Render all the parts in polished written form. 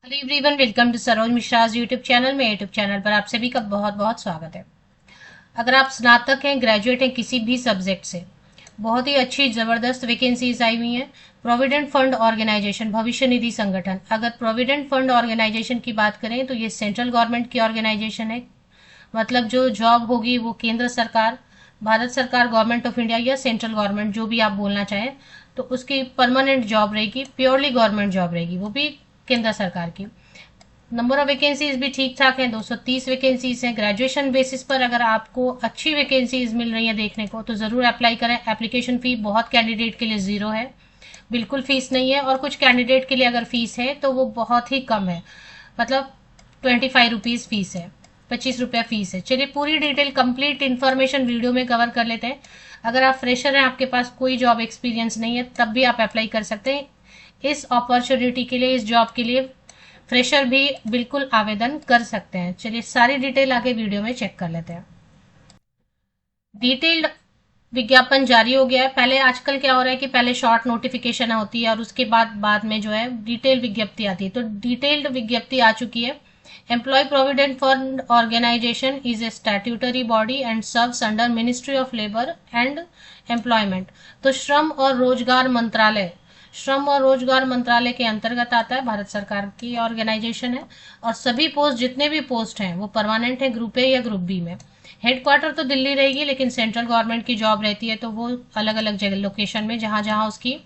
Hello everyone, welcome to Saroj मिश्राज YouTube channel में। YouTube channel पर आप सभी का बहुत बहुत स्वागत है। अगर आप स्नातक हैं, ग्रेजुएट हैं किसी भी सब्जेक्ट से, बहुत ही अच्छी ज़बरदस्त वैकेंसीज आई हुई हैं। प्रोविडेंट फंड ऑर्गेनाइजेशन, भविष्य निधि संगठन। अगर प्रोविडेंट फंड ऑर्गेनाइजेशन की बात करें तो ये सेंट्रल गवर्नमेंट की ऑर्गेनाइजेशन है। मतलब जो जॉब होगी वो केंद्र सरकार, भारत सरकार, गवर्नमेंट ऑफ इंडिया या सेंट्रल गवर्नमेंट, जो भी आप बोलना चाहें, तो उसकी परमानेंट जॉब रहेगी, प्योरली गवर्नमेंट जॉब रहेगी, वो भी केंद्र सरकार की। नंबर ऑफ वैकेंसीज भी ठीक ठाक हैं, 230 वैकेंसीज हैं। ग्रेजुएशन बेसिस पर अगर आपको अच्छी वैकेंसीज मिल रही हैं देखने को, तो ज़रूर अप्लाई करें। एप्लीकेशन फ़ी बहुत कैंडिडेट के लिए ज़ीरो है, बिल्कुल फीस नहीं है, और कुछ कैंडिडेट के लिए अगर फीस है तो वो बहुत ही कम है, मतलब 25 रुपीज़ फीस है, 25 रुपया फीस है। चलिए पूरी डिटेल कंप्लीट इन्फॉर्मेशन वीडियो में कवर कर लेते हैं। अगर आप फ्रेशर हैं, आपके पास कोई जॉब एक्सपीरियंस नहीं है, तब भी आप अप्लाई कर सकते हैं इस अपॉर्चुनिटी के लिए, इस जॉब के लिए। फ्रेशर भी बिल्कुल आवेदन कर सकते हैं। चलिए सारी डिटेल आगे वीडियो में चेक कर लेते हैं। डिटेल्ड विज्ञापन जारी हो गया है। पहले आजकल क्या हो रहा है कि पहले शॉर्ट नोटिफिकेशन होती है और उसके बाद में जो है डिटेल विज्ञप्ति आती है। तो डिटेल्ड विज्ञप्ति आ चुकी है। Employ provident fund organisation is a statutory body and serves under ministry of labour and employment. तो श्रम और रोजगार मंत्रालय के अंतर्गत आता है, भारत सरकार की ऑर्गेनाइजेशन है। और सभी पोस्ट, जितने भी पोस्ट हैं वो परमानेंट है, ग्रुप ए या ग्रुप बी में। हेडक्वार्टर तो दिल्ली रहेगी, लेकिन सेंट्रल गवर्नमेंट की जॉब रहती है तो वो अलग अलग जगह लोकेशन में, जहां जहां उसकी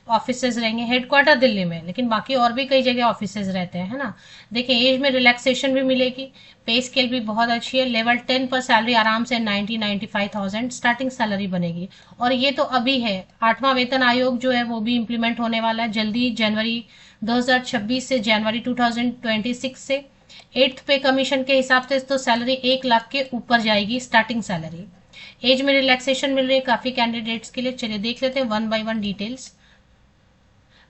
ऑफिसेज रहेंगे। हेडक्वार्टर दिल्ली में, लेकिन बाकी और भी कई जगह ऑफिसेज रहते हैं, है ना। देखिए एज में रिलैक्सेशन भी मिलेगी, पे स्केल भी बहुत अच्छी है। लेवल 10 पर सैलरी आराम से 90-95,000 स्टार्टिंग सैलरी बनेगी। और ये तो अभी है, 8वां वेतन आयोग जो है वो भी इम्प्लीमेंट होने वाला है जल्दी, जनवरी 2026 से जनवरी 2026 से। 8th पे कमीशन के हिसाब से तो सैलरी 1 लाख के ऊपर जाएगी स्टार्टिंग सैलरी। एज में रिलैक्सेशन मिल रही है काफी कैंडिडेट्स के लिए। चलिए देख लेते हैं वन बाय वन डिटेल्स।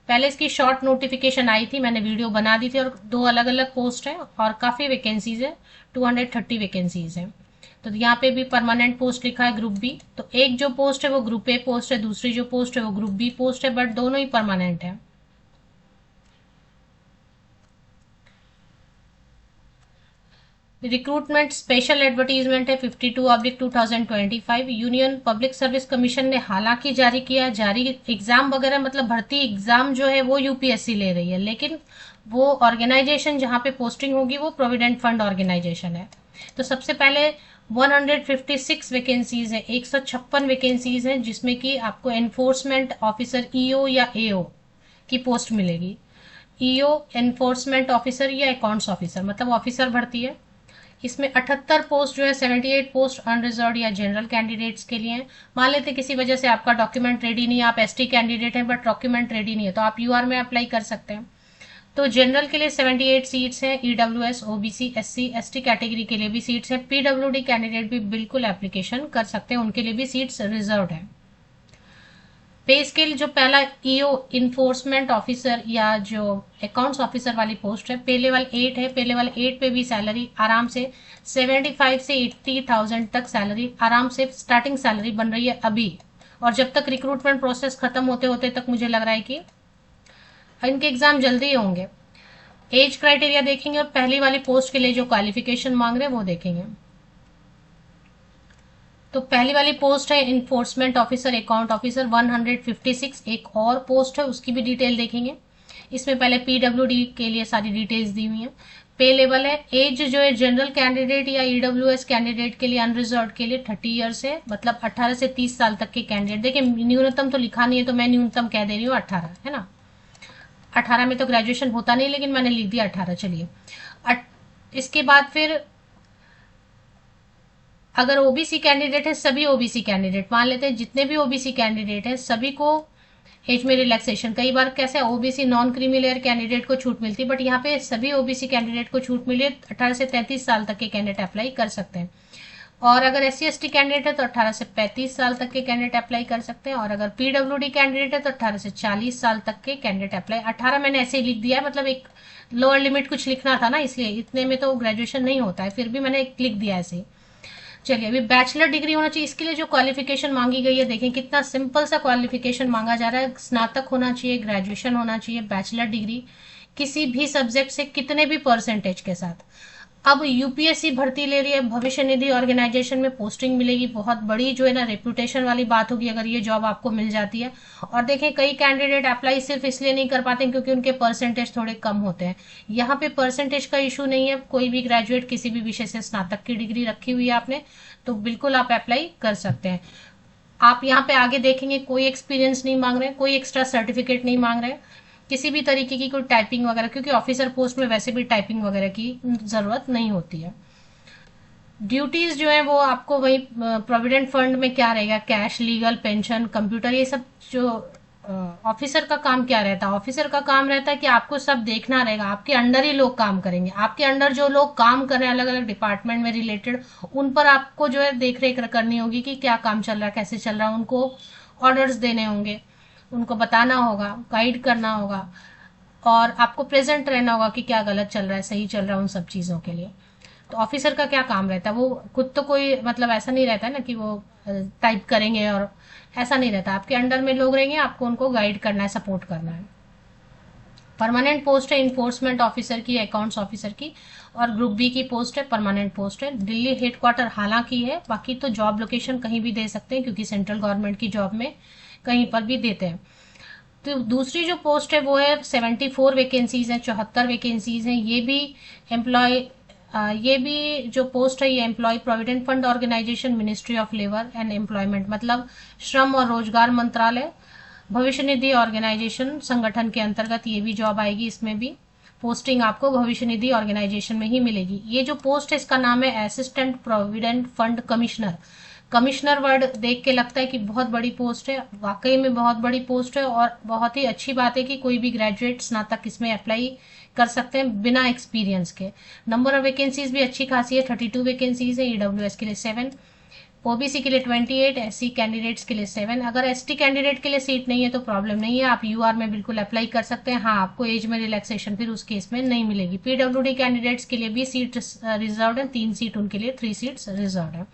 पहले इसकी शॉर्ट नोटिफिकेशन आई थी, मैंने वीडियो बना दी थी, और 2 अलग अलग पोस्ट है और काफी वैकेंसीज है, 230 वैकेंसीज है। तो यहाँ पे भी परमानेंट पोस्ट लिखा है ग्रुप बी। तो एक जो पोस्ट है वो ग्रुप ए पोस्ट है, दूसरी जो पोस्ट है वो ग्रुप बी पोस्ट है, बट दोनों ही परमानेंट है। रिक्रूटमेंट स्पेशल एडवर्टीजमेंट है 52/2025। यूनियन पब्लिक सर्विस कमीशन ने हालांकि जारी किया है। जारी एग्जाम वगैरह, मतलब भर्ती एग्जाम जो है वो यूपीएससी ले रही है, लेकिन वो ऑर्गेनाइजेशन जहां पे पोस्टिंग होगी वो प्रोविडेंट फंड ऑर्गेनाइजेशन है। तो सबसे पहले 156 वैकेंसीज है, 156 वैकेंसीज है, जिसमें कि आपको एनफोर्समेंट ऑफिसर ईओ या एओ की पोस्ट मिलेगी। ईओ एनफोर्समेंट ऑफिसर या अकाउंट्स ऑफिसर, मतलब ऑफिसर भर्ती है। इसमें 78 पोस्ट जो है, 78 पोस्ट अनरिजर्व या जनरल कैंडिडेट्स के लिए हैं। मान लेते किसी वजह से आपका डॉक्यूमेंट रेडी नहीं है, आप एसटी कैंडिडेट हैं बट डॉक्यूमेंट रेडी नहीं है, तो आप यूआर में अप्लाई कर सकते हैं। तो जनरल के लिए 78 सीट्स हैं, EWS, OBC, SC, ST category के लिए भी सीट्स हैं। पीडब्ल्यूडी कैंडिडेट भी बिल्कुल एप्लीकेशन कर सकते हैं, उनके लिए भी सीट्स रिजर्व है। पे स्केल जो पहला ईओ इन्फोर्समेंट ऑफिसर या जो अकाउंट्स ऑफिसर वाली पोस्ट है, पे लेवल 8 है। पे लेवल 8 पे भी सैलरी आराम से 75 से 80,000 तक सैलरी आराम से स्टार्टिंग सैलरी बन रही है अभी। और जब तक रिक्रूटमेंट प्रोसेस खत्म होते होते तक मुझे लग रहा है कि इनके एग्जाम जल्दी ही होंगे। एज क्राइटेरिया देखेंगे और पहली वाली पोस्ट के लिए जो क्वालिफिकेशन मांग रहे हैं वो देखेंगे। तो पहली वाली पोस्ट है इन्फोर्समेंट ऑफिसर, अकाउंट ऑफिसर, 156। एक और पोस्ट है, उसकी भी डिटेल देखेंगे। इसमें पहले पीडब्ल्यूडी के लिए सारी डिटेल्स दी हुई है। पे लेवल है, एज जो है जनरल कैंडिडेट या ईडब्ल्यूएस कैंडिडेट के लिए, अनरिजर्व के लिए 30 ईयर्स है, मतलब 18 से 30 साल तक के कैंडिडेट। देखिए न्यूनतम तो लिखा नहीं है तो मैं न्यूनतम कह दे रही हूँ 18, है ना। 18 में तो ग्रेजुएशन होता नहीं, लेकिन मैंने लिख दिया 18। चलिए इसके बाद फिर अगर ओबीसी कैंडिडेट है, सभी ओबीसी कैंडिडेट मान लेते हैं, जितने भी ओबीसी कैंडिडेट हैं सभी को एज में रिलैक्सेशन। कई बार कैसे OBC non creamy layer candidate को छूट मिलती है, बट यहाँ पे सभी ओबीसी कैंडिडेट को छूट मिली है। 18 से 33 साल तक के कैंडिडेट अप्लाई कर सकते हैं। और अगर एससी एसटी कैंडिडेट है तो 18 से 35 साल तक के कैंडिडेट अप्लाई कर सकते हैं। और अगर पीडब्ल्यूडी कैंडिडेट है तो 18 से 40 साल तक के कैंडिडेट अप्लाई। 18 मैंने ऐसे ही लिख दिया है, मतलब एक लोअर लिमिट कुछ लिखना था ना, इसलिए इतने में तो ग्रेजुएशन नहीं होता है, फिर भी मैंने एक लिख दिया ऐसे ही। चलिए अभी बैचलर डिग्री होना चाहिए। इसके लिए जो क्वालिफिकेशन मांगी गई है, देखें कितना सिंपल सा क्वालिफिकेशन मांगा जा रहा है। स्नातक होना चाहिए, ग्रेजुएशन होना चाहिए, बैचलर डिग्री किसी भी सब्जेक्ट से कितने भी परसेंटेज के साथ। अब यूपीएससी भर्ती ले रही है, भविष्य निधि ऑर्गेनाइजेशन में पोस्टिंग मिलेगी, बहुत बड़ी जो है ना रेपुटेशन वाली बात होगी अगर ये जॉब आपको मिल जाती है। और देखें कई कैंडिडेट अप्लाई सिर्फ इसलिए नहीं कर पाते क्योंकि उनके परसेंटेज थोड़े कम होते हैं। यहाँ पे परसेंटेज का इशू नहीं है, कोई भी ग्रेजुएट किसी भी विषय से स्नातक की डिग्री रखी हुई है आपने तो बिल्कुल आप अप्लाई कर सकते हैं। आप यहाँ पे आगे देखेंगे कोई एक्सपीरियंस नहीं मांग रहे, कोई एक्स्ट्रा सर्टिफिकेट नहीं मांग रहे, किसी भी तरीके की कोई टाइपिंग वगैरह, क्योंकि ऑफिसर पोस्ट में वैसे भी टाइपिंग वगैरह की जरूरत नहीं होती है। ड्यूटीज जो है वो आपको वही प्रोविडेंट फंड में क्या रहेगा, कैश, लीगल, पेंशन, कंप्यूटर, ये सब जो ऑफिसर का काम क्या रहता है, ऑफिसर का काम रहता है कि आपको सब देखना रहेगा, आपके अंडर ही लोग काम करेंगे, आपके अंडर जो लोग काम कर रहे हैं अलग अलग डिपार्टमेंट में रिलेटेड, उन पर आपको जो है देख रेख करनी होगी कि क्या काम चल रहा है, कैसे चल रहा है, उनको ऑर्डर्स देने होंगे, उनको बताना होगा, गाइड करना होगा, और आपको प्रेजेंट रहना होगा कि क्या गलत चल रहा है, सही चल रहा है, उन सब चीज़ों के लिए। तो ऑफिसर का क्या काम रहता है, वो खुद तो कोई मतलब ऐसा नहीं रहता है ना कि वो टाइप करेंगे, और ऐसा नहीं रहता, आपके अंडर में लोग रहेंगे, आपको उनको गाइड करना है, सपोर्ट करना है। परमानेंट पोस्ट है इन्फोर्समेंट ऑफिसर की, अकाउंट्स ऑफिसर की, और ग्रुप बी की पोस्ट है, परमानेंट पोस्ट है। दिल्ली हेडक्वार्टर हालांकि है, बाकी तो जॉब लोकेशन कहीं भी दे सकते हैं क्योंकि सेंट्रल गवर्नमेंट की जॉब में कहीं पर भी देते हैं। तो दूसरी जो पोस्ट है वो है 74 वैकेंसीज हैं, 74 वैकेंसीज हैं। ये भी जो पोस्ट है ये employ provident fund organisation, ministry of labour and employment, मतलब श्रम और रोजगार मंत्रालय, भविष्य निधि ऑर्गेनाइजेशन संगठन के अंतर्गत ये भी जॉब आएगी। इसमें भी पोस्टिंग आपको भविष्य निधि ऑर्गेनाइजेशन में ही मिलेगी। ये जो पोस्ट है इसका नाम है assistant provident fund commissioner. Commissioner word देख के लगता है कि बहुत बड़ी पोस्ट है, वाकई में बहुत बड़ी पोस्ट है, और बहुत ही अच्छी बात है कि कोई भी ग्रेजुएट स्नातक इसमें अप्लाई कर सकते हैं बिना एक्सपीरियंस के। नंबर ऑफ वैकेंसीज भी अच्छी खासी है, 32 वैकेंसीज है। ईडब्ल्यूएस के लिए 7, ओबीसी के लिए 28, एससी कैंडिडेट्स के लिए 7। अगर एसटी कैंडिडेट के लिए सीट नहीं है तो प्रॉब्लम नहीं है, आप यूआर में बिल्कुल अप्लाई कर सकते हैं। हाँ, आपको एज में रिलैक्सेशन फिर उस केस में नहीं मिलेगी। पीडब्ल्यूडी कैंडिडेट्स के लिए भी सीट रिजर्व है, 3 सीट उनके लिए, 3 सीट्स रिजर्व है।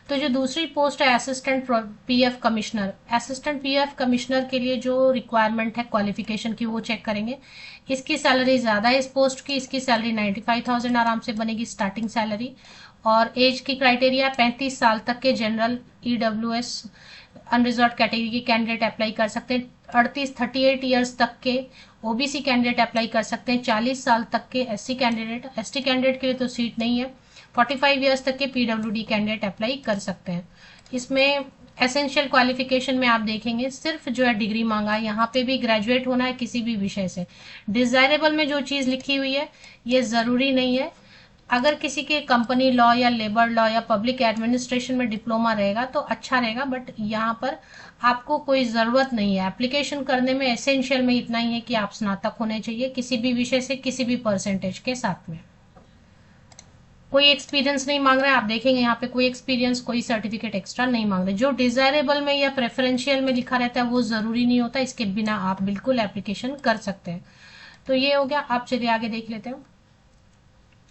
तो जो दूसरी पोस्ट है assistant PF commissioner, assistant PF commissioner के लिए जो रिक्वायरमेंट है क्वालिफिकेशन की वो चेक करेंगे। इसकी सैलरी ज़्यादा है इस पोस्ट की, इसकी सैलरी 95,000 आराम से बनेगी स्टार्टिंग सैलरी। और एज की क्राइटेरिया 35 साल तक के जनरल, ईडब्ल्यूएस, अनरिजर्व कैटेगरी के कैंडिडेट अप्लाई कर सकते हैं। 38 ईयर्स तक के ओबीसी कैंडिडेट अप्लाई कर सकते हैं। 40 साल तक के एससी कैंडिडेट, एसटी कैंडिडेट के लिए तो सीट नहीं है। 45 ईयर्स तक के पीडब्ल्यूडी कैंडिडेट अप्लाई कर सकते हैं। इसमें एसेंशियल क्वालिफिकेशन में आप देखेंगे सिर्फ जो है डिग्री मांगा है, यहाँ पे भी ग्रेजुएट होना है किसी भी विषय से। डिजायरेबल में जो चीज़ लिखी हुई है ये ज़रूरी नहीं है। अगर किसी के कंपनी लॉ या लेबर लॉ या पब्लिक एडमिनिस्ट्रेशन में डिप्लोमा रहेगा तो अच्छा रहेगा, बट यहाँ पर आपको कोई ज़रूरत नहीं है। एप्लीकेशन करने में एसेंशियल में इतना ही है कि आप स्नातक होने चाहिए किसी भी विषय से, किसी भी परसेंटेज के साथ में। कोई एक्सपीरियंस नहीं मांग रहा है, आप देखेंगे यहाँ पे कोई एक्सपीरियंस, कोई सर्टिफिकेट एक्स्ट्रा नहीं मांग रहे। जो डिजायरेबल में या प्रेफरेंशियल में लिखा रहता है वो जरूरी नहीं होता, इसके बिना आप बिल्कुल एप्लीकेशन कर सकते हैं। तो ये हो गया। आप चलिए आगे देख लेते हैं।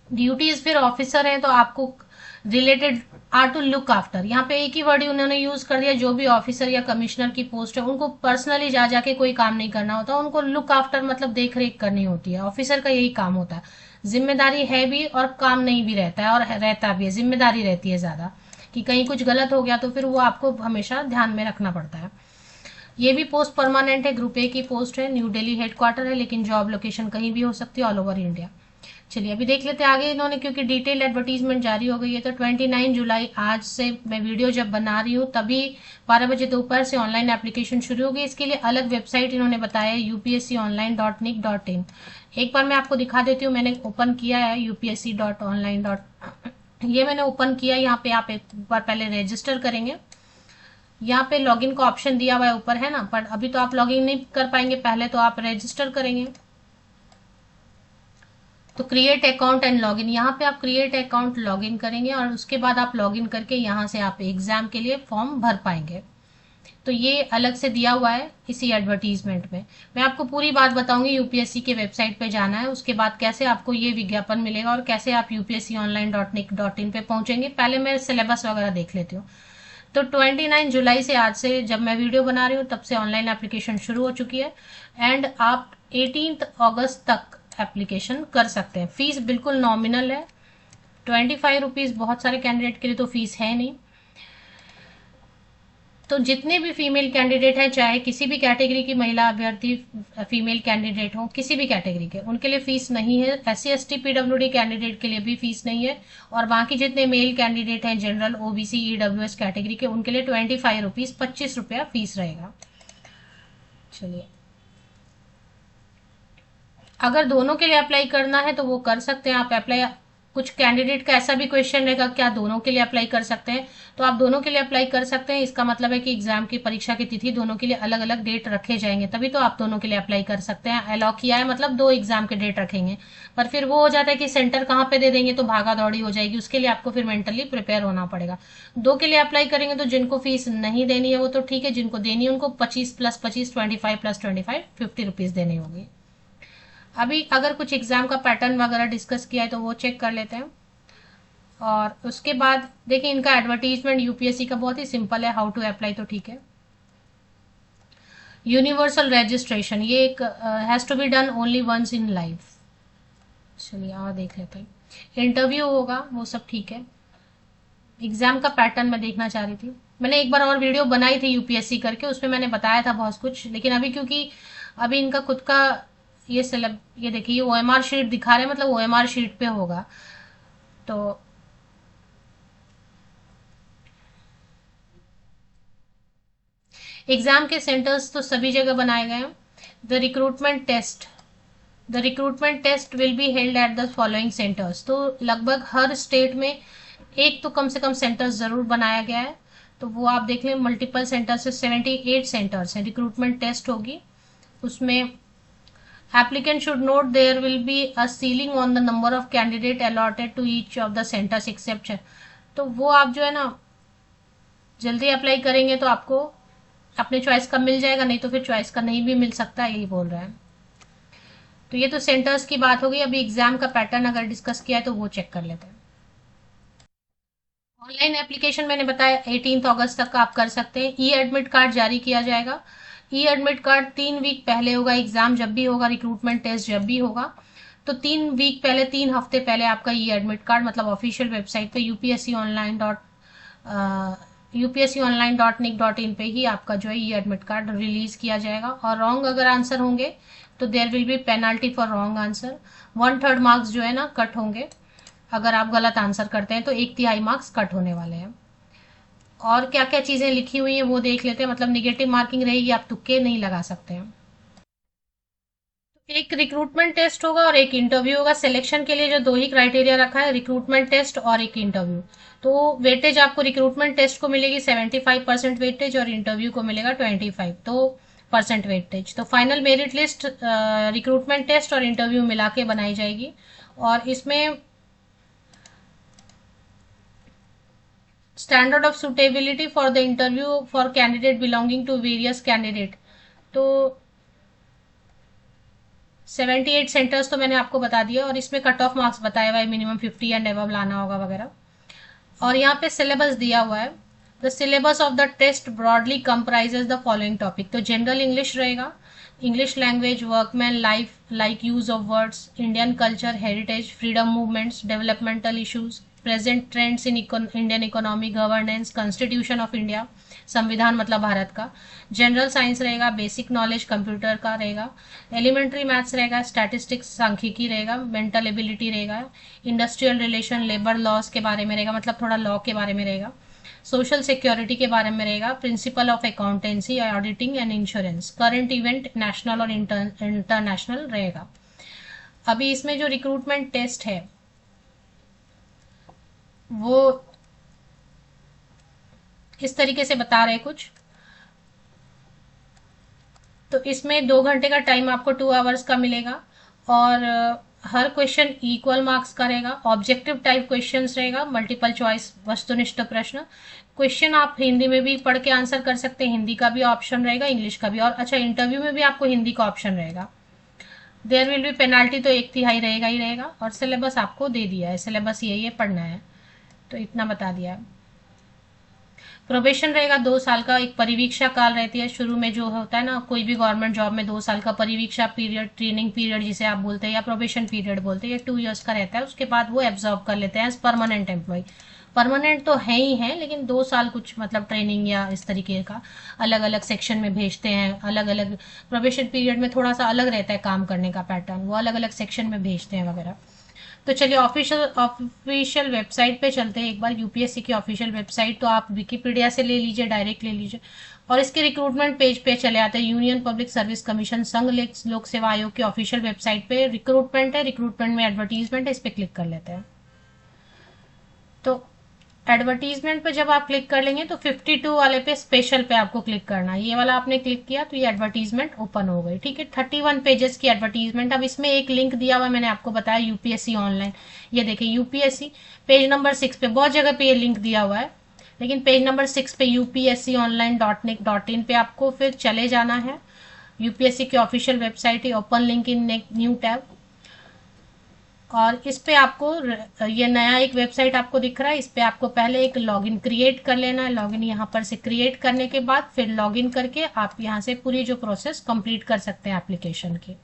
ड्यूटीज फिर ऑफिसर है तो आपको related are to look after, यहाँ पे एक ही वर्ड उन्होंने यूज कर दिया। जो भी ऑफिसर या कमिश्नर की पोस्ट है उनको पर्सनली जा जाके कोई काम नहीं करना होता, उनको लुक आफ्टर मतलब देख रेख करनी होती है। ऑफिसर का यही काम होता है। जिम्मेदारी है भी और काम नहीं भी रहता है, और रहता भी है, जिम्मेदारी रहती है ज्यादा कि कहीं कुछ गलत हो गया तो फिर वो आपको हमेशा ध्यान में रखना पड़ता है। ये भी पोस्ट परमानेंट है, ग्रुप ए की पोस्ट है, न्यू दिल्ली हेडक्वार्टर है, लेकिन जॉब लोकेशन कहीं भी हो सकती है ऑल ओवर इंडिया। चलिए अभी देख लेते हैं आगे। इन्होंने क्योंकि डिटेल एडवर्टीजमेंट जारी हो गई है तो 29 जुलाई आज से मैं वीडियो जब बना रही हूँ तभी 12 बजे दोपहर से ऑनलाइन एप्लीकेशन शुरू होगी। इसके लिए अलग वेबसाइट इन्होंने बताया है upsconline.nic.in। एक बार मैं आपको दिखा देती हूँ, मैंने ओपन किया है upsc.online. ये मैंने ओपन किया। यहाँ पे आप एक बार पहले रजिस्टर करेंगे। यहाँ पे लॉगिन का ऑप्शन दिया हुआ है ऊपर, है ना, पर अभी तो आप लॉगिन नहीं कर पाएंगे, पहले तो आप रजिस्टर करेंगे। तो क्रिएट अकाउंट एंड लॉगिन, यहाँ पे आप क्रिएट अकाउंट लॉगिन करेंगे और उसके बाद आप लॉगिन करके यहाँ से आप एग्जाम के लिए फॉर्म भर पाएंगे। तो ये अलग से दिया हुआ है इसी एडवर्टीजमेंट में। मैं आपको पूरी बात बताऊंगी। यूपीएससी के वेबसाइट पे जाना है, उसके बाद कैसे आपको ये विज्ञापन मिलेगा और कैसे आप upsconline.nic.in पे पहुंचेंगे। पहले मैं सिलेबस वगैरह देख लेती हूँ। तो 29 जुलाई से, आज से जब मैं वीडियो बना रही हूँ तब से ऑनलाइन एप्लीकेशन शुरू हो चुकी है। एंड आप 18 अगस्त तक एप्लीकेशन कर सकते हैं। फीस बिल्कुल नॉमिनल है, 25 रुपीज़, बहुत सारे कैंडिडेट के लिए तो फीस है नहीं। तो जितने भी फीमेल कैंडिडेट हैं, चाहे किसी भी कैटेगरी की महिला अभ्यर्थी फीमेल कैंडिडेट हो, किसी भी कैटेगरी के, उनके लिए फीस नहीं है। SC ST PWD कैंडिडेट के लिए भी फीस नहीं है, और बाकी जितने मेल कैंडिडेट हैं जनरल OBC EWS कैटेगरी के, उनके लिए 25 रुपीज़, 25 रुपया फीस रहेगा। चलिए, अगर दोनों के लिए अप्लाई करना है तो वो कर सकते हैं आप अप्लाई। कुछ कैंडिडेट का ऐसा भी क्वेश्चन रहेगा, क्या दोनों के लिए अप्लाई कर सकते हैं? तो आप दोनों के लिए अप्लाई कर सकते हैं। इसका मतलब है कि एग्जाम की परीक्षा की तिथि दोनों के लिए अलग अलग डेट रखे जाएंगे, तभी तो आप दोनों के लिए अप्लाई कर सकते हैं। अलाउ किया है मतलब 2 एग्जाम के डेट रखेंगे, पर फिर वो हो जाता है कि सेंटर कहाँ पे दे देंगे, तो भागा दौड़ी हो जाएगी। उसके लिए आपको फिर मेंटली प्रिपेयर होना पड़ेगा। 2 के लिए अप्लाई करेंगे तो जिनको फीस नहीं देनी है वो तो ठीक है, जिनको देनी है उनको 25+25 25+25 50 रुपीज़ देनी होगी। अभी अगर कुछ एग्जाम का पैटर्न वगैरह डिस्कस किया है तो वो चेक कर लेते हैं। और उसके बाद देखिए, इनका एडवर्टीजमेंट UPSC का बहुत ही सिंपल है, हाउ टू अप्लाई, तो ठीक है। यूनिवर्सल रजिस्ट्रेशन, ये एक has to be done only once in life. चलिए देख लेते हैं। इंटरव्यू होगा, वो सब ठीक है। एग्जाम का पैटर्न मैं देखना चाह रही थी। मैंने एक बार और वीडियो बनाई थी UPSC करके, उसमें मैंने बताया था बहुत कुछ, लेकिन अभी क्योंकि अभी इनका खुद का ये देखिए OMR शीट दिखा रहे हैं, मतलब OMR शीट पे होगा। तो एग्जाम के सेंटर्स तो सभी जगह बनाए गए हैं। The recruitment test the recruitment test will be held at the following centres. तो लगभग हर स्टेट में एक तो कम से कम सेंटर्स जरूर बनाया गया है। तो वो आप देख लें, मल्टीपल सेंटर्स से 78 सेंटर्स हैं। रिक्रूटमेंट टेस्ट होगी, उसमें applicant should note there will be a ceiling on the number of candidate allotted to each of the centres except. तो वो आप जो है ना, जल्दी अप्लाई करेंगे तो आपको अपने चॉइस का मिल जाएगा, नहीं तो फिर चॉइस का नहीं भी मिल सकता, यही बोल रहा है। तो ये तो सेंटर्स की बात हो गई। अभी एग्जाम का पैटर्न अगर डिस्कस किया है तो वो चेक कर लेते हैं। ऑनलाइन एप्लीकेशन मैंने बताया 18 अगस्त तक आप कर सकते हैं। ई एडमिट कार्ड जारी किया जाएगा। ई एडमिट कार्ड 3 वीक पहले होगा, एग्जाम जब भी होगा, रिक्रूटमेंट टेस्ट जब भी होगा, तो 3 वीक पहले, 3 हफ्ते पहले आपका ई एडमिट कार्ड, मतलब ऑफिशियल वेबसाइट पे UPSC online.nic.in पे ही आपका जो है ई एडमिट कार्ड रिलीज किया जाएगा। और रॉन्ग अगर आंसर होंगे तो there will be penalty for wrong answer. 1/3 marks जो है ना कट होंगे। अगर आप गलत आंसर करते हैं तो 1/3 मार्क्स कट होने वाले हैं। और क्या क्या चीजें लिखी हुई हैं वो देख लेते हैं। मतलब निगेटिव मार्किंग रहेगी, आप तुक्के नहीं लगा सकते हैं। एक रिक्रूटमेंट टेस्ट होगा और एक इंटरव्यू होगा। सिलेक्शन के लिए जो 2 ही क्राइटेरिया रखा है, रिक्रूटमेंट टेस्ट और एक इंटरव्यू। तो वेटेज आपको रिक्रूटमेंट टेस्ट को मिलेगी 75% वेटेज, और इंटरव्यू को मिलेगा 25% वेटेज। तो final merit list recruitment test और इंटरव्यू मिला के बनाई जाएगी। और इसमें standard of suitability for the interview for candidate belonging to various candidate. तो 78 सेंटर्स तो मैंने आपको बता दिया, और इसमें कट ऑफ मार्क्स बताया हुआ है, मिनिमम 50 एंड एबव लाना होगा वगैरह। और यहाँ पे सिलेबस दिया हुआ है। The syllabus of the test broadly comprises the following topic. तो जनरल इंग्लिश रहेगा, English language, workman life, like use of words, Indian culture, heritage, freedom movements, developmental issues, present trends in Indian economy, governance, constitution of India, संविधान मतलब भारत का। General science रहेगा, basic knowledge computer का रहेगा, elementary maths रहेगा, statistics सांख्यिकी रहेगा, मेंटल एबिलिटी रहेगा, इंडस्ट्रियल रिलेशन, लेबर लॉज के बारे में रहेगा, मतलब थोड़ा लॉ के बारे में रहेगा, सोशल सिक्योरिटी के बारे में रहेगा, principle of accountancy, auditing and insurance, current event national और इंटरनेशनल रहेगा। अभी इसमें जो रिक्रूटमेंट टेस्ट है वो इस तरीके से बता रहे कुछ। तो इसमें 2 घंटे का टाइम आपको 2 आवर्स का मिलेगा, और हर क्वेश्चन इक्वल मार्क्स का रहेगा। ऑब्जेक्टिव टाइप क्वेश्चंस रहेगा, मल्टीपल चॉइस वस्तुनिष्ठ प्रश्न। क्वेश्चन आप हिंदी में भी पढ़ के आंसर कर सकते हैं, हिंदी का भी ऑप्शन रहेगा, इंग्लिश का भी। और अच्छा, इंटरव्यू में भी आपको हिंदी का ऑप्शन रहेगा। देयर विल बी पेनाल्टी, तो 1/3 रहेगा ही रहेगा। और सिलेबस आपको दे दिया है, सिलेबस यही है, पढ़ना है, तो इतना बता दिया है। प्रोबेशन रहेगा 2 साल का। एक परिवीक्षा काल रहती है शुरू में, जो होता है ना कोई भी गवर्नमेंट जॉब में 2 साल का परिवीक्षा पीरियड, ट्रेनिंग पीरियड जिसे आप बोलते हैं, या प्रोबेशन पीरियड बोलते हैं, ये 2 इयर्स का रहता है। उसके बाद वो एब्जॉर्ब कर लेते हैं एज परमानेंट एम्प्लॉय। परमानेंट तो है ही है, लेकिन 2 साल कुछ मतलब ट्रेनिंग या इस तरीके का अलग अलग सेक्शन में भेजते हैं। अलग अलग प्रोबेशन पीरियड में थोड़ा सा अलग रहता है काम करने का पैटर्न, वो अलग अलग सेक्शन में भेजते हैं वगैरह। तो चलिए ऑफिशियल वेबसाइट पे चलते हैं एक बार। यूपीएससी की ऑफिशियल वेबसाइट तो आप विकिपीडिया से ले लीजिए, डायरेक्ट ले लीजिए, और इसके रिक्रूटमेंट पेज पे चले आते हैं। यूनियन पब्लिक सर्विस कमीशन संघ लोक सेवा आयोग की ऑफिशियल वेबसाइट पे रिक्रूटमेंट है। रिक्रूटमेंट में एडवर्टीजमेंट है, इस पे क्लिक कर लेते हैं। तो एडवर्टीजमेंट पे जब आप क्लिक कर लेंगे तो 52 वाले पे स्पेशल पे आपको क्लिक करना है। ये वाला आपने क्लिक किया तो ये एडवर्टीजमेंट ओपन हो गई। ठीक है, 31 पेजेस की एडवर्टीजमेंट। अब इसमें एक लिंक दिया हुआ, मैंने आपको बताया यूपीएससी ऑनलाइन। ये देखिए यूपीएससी पेज नंबर 6 पे, बहुत जगह पे ये लिंक दिया हुआ है, लेकिन पेज नंबर 6 पे UPSConline.nic.in पे आपको फिर चले जाना है। यूपीएससी की ऑफिशियल वेबसाइट है, open link in new tab, और इस पे आपको ये नया एक वेबसाइट आपको दिख रहा है। इस पे आपको पहले एक लॉगिन क्रिएट कर लेना है। लॉगिन यहाँ पर से क्रिएट करने के बाद फिर लॉगिन करके आप यहाँ से पूरी जो प्रोसेस कंप्लीट कर सकते हैं एप्लीकेशन की।